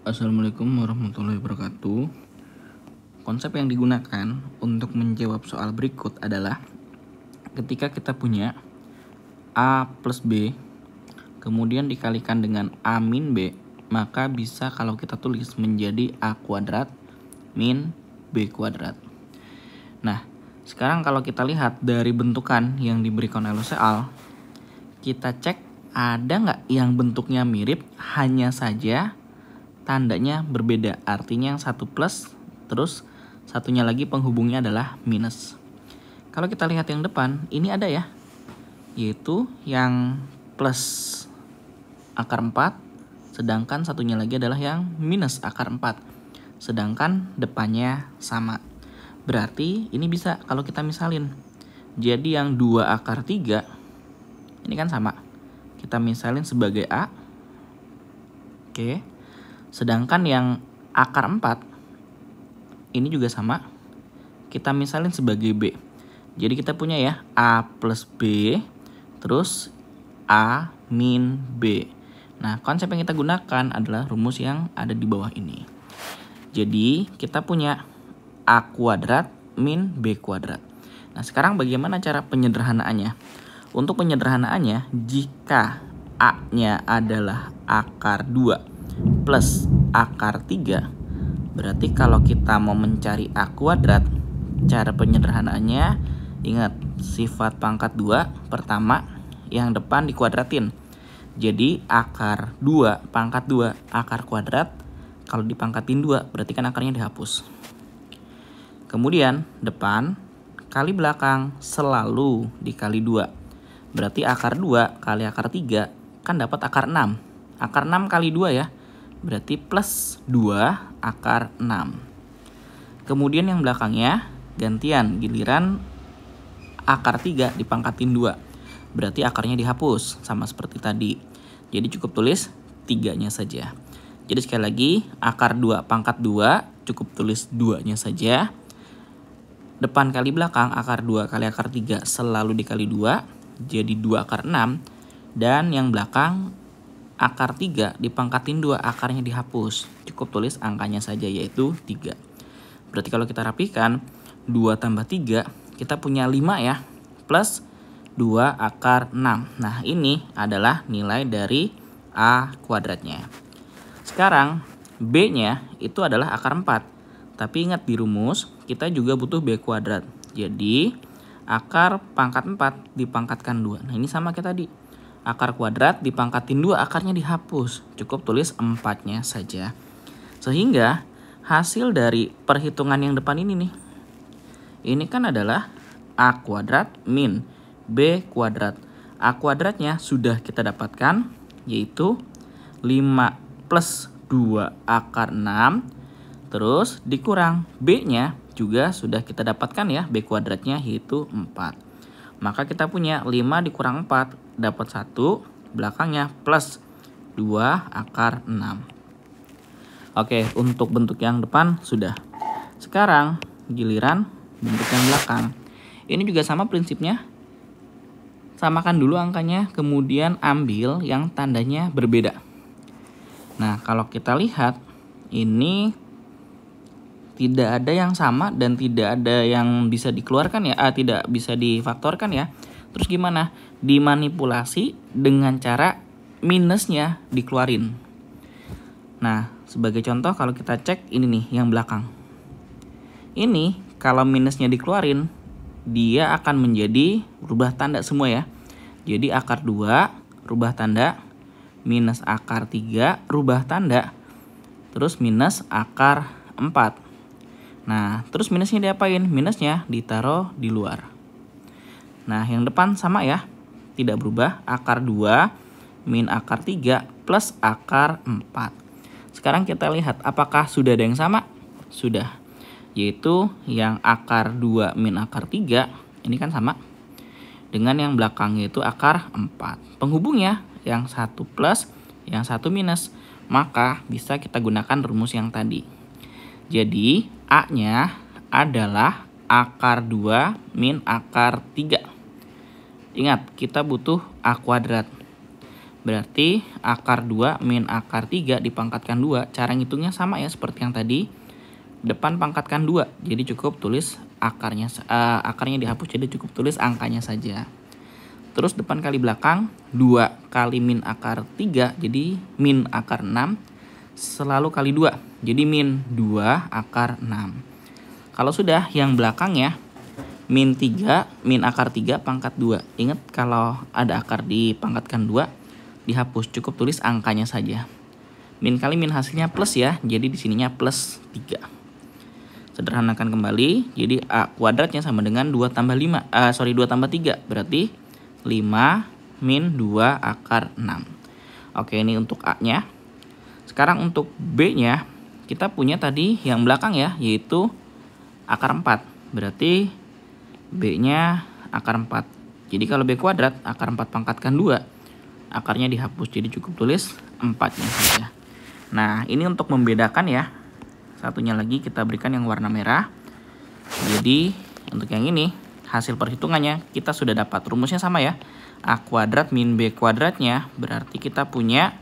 Assalamualaikum warahmatullahi wabarakatuh. Konsep yang digunakan untuk menjawab soal berikut adalah ketika kita punya A plus B kemudian dikalikan dengan A min B, maka bisa kalau kita tulis menjadi A kuadrat min B kuadrat. Nah, sekarang kalau kita lihat dari bentukan yang diberikan oleh soal, kita cek ada nggak yang bentuknya mirip, hanya saja tandanya berbeda. Artinya yang satu plus, terus satunya lagi penghubungnya adalah minus. Kalau kita lihat yang depan, ini ada ya, yaitu yang plus akar 4, sedangkan satunya lagi adalah yang minus akar 4. Sedangkan depannya sama. Berarti ini bisa kalau kita misalin. Jadi yang 2 akar 3, ini kan sama. Kita misalin sebagai A. Oke. Sedangkan yang akar 4, ini juga sama. Kita misalin sebagai B. Jadi kita punya ya A plus B, terus A min B. Nah, konsep yang kita gunakan adalah rumus yang ada di bawah ini. Jadi kita punya A kuadrat min B kuadrat. Nah, sekarang bagaimana cara penyederhanaannya? Untuk penyederhanaannya, jika A-nya adalah akar 2 plus akar 3, berarti kalau kita mau mencari A kuadrat, cara penyederhanaannya, ingat sifat pangkat 2, pertama yang depan dikuadratin. Jadi akar 2 pangkat 2 akar kuadrat, kalau dipangkatin 2 berarti kan akarnya dihapus. Kemudian depan kali belakang selalu dikali 2. Berarti akar 2 kali akar 3 kan dapat akar 6. Akar 6 kali 2 ya. Berarti plus 2 akar 6. Kemudian yang belakangnya gantian, giliran akar 3 dipangkatin 2. Berarti akarnya dihapus, sama seperti tadi. Jadi cukup tulis 3-nya saja. Jadi sekali lagi, akar 2 pangkat 2 cukup tulis 2-nya saja. Depan kali belakang akar 2 kali akar 3 selalu dikali 2. Jadi 2 akar 6. Dan yang belakang akar 3 dipangkatin 2, akarnya dihapus. Cukup tulis angkanya saja, yaitu 3. Berarti kalau kita rapikan, 2 tambah 3, kita punya 5 ya. Plus 2 akar 6. Nah, ini adalah nilai dari A kuadratnya. Sekarang, B-nya itu adalah akar 4. Tapi ingat di rumus, kita juga butuh B kuadrat. Jadi, akar pangkat 4 dipangkatkan 2. Nah, ini sama kayak tadi. Akar kuadrat dipangkatin 2, akarnya dihapus. Cukup tulis 4-nya saja. Sehingga hasil dari perhitungan yang depan ini nih, ini kan adalah A kuadrat min B kuadrat. A kuadratnya sudah kita dapatkan, yaitu 5 plus 2 akar 6. Terus dikurang B-nya juga sudah kita dapatkan ya, B kuadratnya yaitu 4. Maka kita punya 5 dikurang 4, dapat 1, belakangnya plus 2 akar 6. Oke, untuk bentuk yang depan sudah. Sekarang giliran bentuk yang belakang. Ini juga sama prinsipnya. Samakan dulu angkanya, kemudian ambil yang tandanya berbeda. Nah, kalau kita lihat, ini tidak ada yang sama dan tidak ada yang bisa dikeluarkan ya, tidak bisa difaktorkan ya. Terus gimana? Dimanipulasi dengan cara minusnya dikeluarin. Nah, sebagai contoh kalau kita cek ini nih yang belakang. Ini kalau minusnya dikeluarin, dia akan menjadi rubah tanda semua ya. Jadi akar 2 rubah tanda, minus akar 3 rubah tanda, terus minus akar 4. Nah, terus minusnya diapain? Minusnya ditaruh di luar. Nah, yang depan sama ya, tidak berubah. Akar 2 min akar 3 plus akar 4. Sekarang kita lihat apakah sudah ada yang sama? Sudah. Yaitu yang akar 2 min akar 3, ini kan sama. Dengan yang belakang yaitu akar 4. Penghubungnya yang satu plus, yang satu minus. Maka bisa kita gunakan rumus yang tadi. Jadi A-nya adalah akar 2 min akar 3. Ingat, kita butuh A kuadrat. Berarti akar 2 min akar 3 dipangkatkan 2. Cara ngitungnya sama ya seperti yang tadi. Depan pangkatkan 2. Jadi cukup tulis akarnya dihapus, jadi cukup tulis angkanya saja. Terus depan kali belakang 2 kali min akar 3, jadi min akar 6 selalu kali 2. Jadi min 2 akar 6. Kalau sudah yang belakangnya min 3 min akar 3 pangkat 2. Ingat kalau ada akar dipangkatkan 2 dihapus, cukup tulis angkanya saja. Min kali min hasilnya plus ya, jadi di sininya plus 3. Sederhanakan kembali, jadi A kuadratnya sama dengan 2 tambah 3, berarti 5 min 2 akar 6. Oke, ini untuk A-nya. Sekarang untuk B-nya, kita punya tadi yang belakang ya, yaitu akar 4. Berarti B-nya akar 4. Jadi kalau B kuadrat, akar 4 pangkatkan 2, akarnya dihapus, jadi cukup tulis 4-nya saja. Nah, ini untuk membedakan ya. Satunya lagi kita berikan yang warna merah. Jadi untuk yang ini hasil perhitungannya kita sudah dapat. Rumusnya sama ya. A kuadrat min B kuadratnya berarti kita punya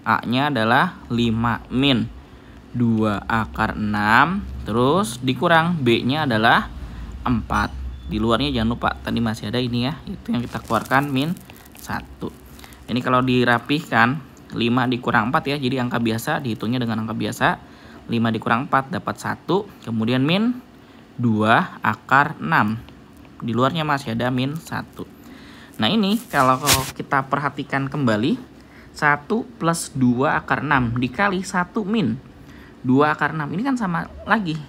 A-nya adalah 5 min 2 akar 6. Terus dikurang B-nya adalah 4. Di luarnya jangan lupa tadi masih ada ini ya. Itu yang kita keluarkan min 1. Ini kalau dirapihkan 5 dikurang 4 ya. Jadi angka biasa dihitungnya dengan angka biasa. 5 dikurang 4 dapat 1. Kemudian min 2 akar 6. Di luarnya masih ada min 1. Nah ini kalau kita perhatikan kembali, 1 plus 2 akar 6 dikali 1 min 2 akar 6. Ini kan sama lagi.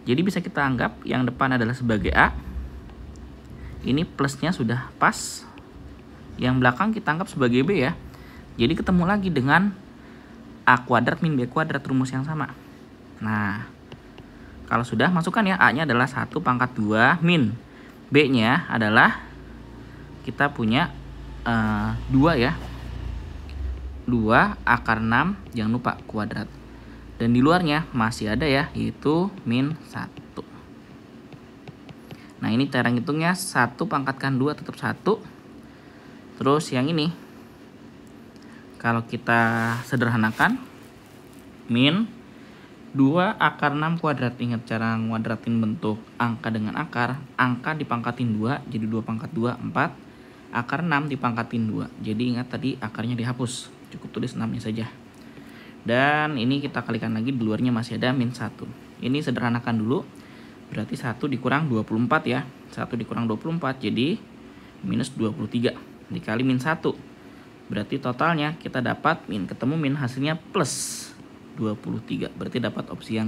Jadi bisa kita anggap yang depan adalah sebagai A. Ini plusnya sudah pas. Yang belakang kita anggap sebagai B ya. Jadi ketemu lagi dengan A kuadrat min B kuadrat, rumus yang sama. Nah, kalau sudah masukkan ya, A-nya adalah 1 pangkat 2 min B-nya adalah kita punya 2 ya. 2 akar 6, jangan lupa kuadrat. Dan di luarnya masih ada ya, yaitu min 1. Nah, ini cara ngitungnya 1 pangkatkan 2 tetap 1. Terus yang ini kalau kita sederhanakan min 2 akar 6 kuadrat. Ingat cara nguadratin bentuk angka dengan akar. Angka dipangkatin 2, jadi 2 pangkat 2, 4. Akar 6 dipangkatin 2. Jadi ingat tadi akarnya dihapus. Cukup tulis 6-nya saja. Dan ini kita kalikan lagi, di luarnya masih ada min 1. Ini sederhanakan dulu. Berarti 1 dikurang 24 ya. 1 dikurang 24 jadi minus 23. Dikali min 1. Berarti totalnya kita dapat min ketemu min hasilnya plus 23. Berarti dapat opsi yang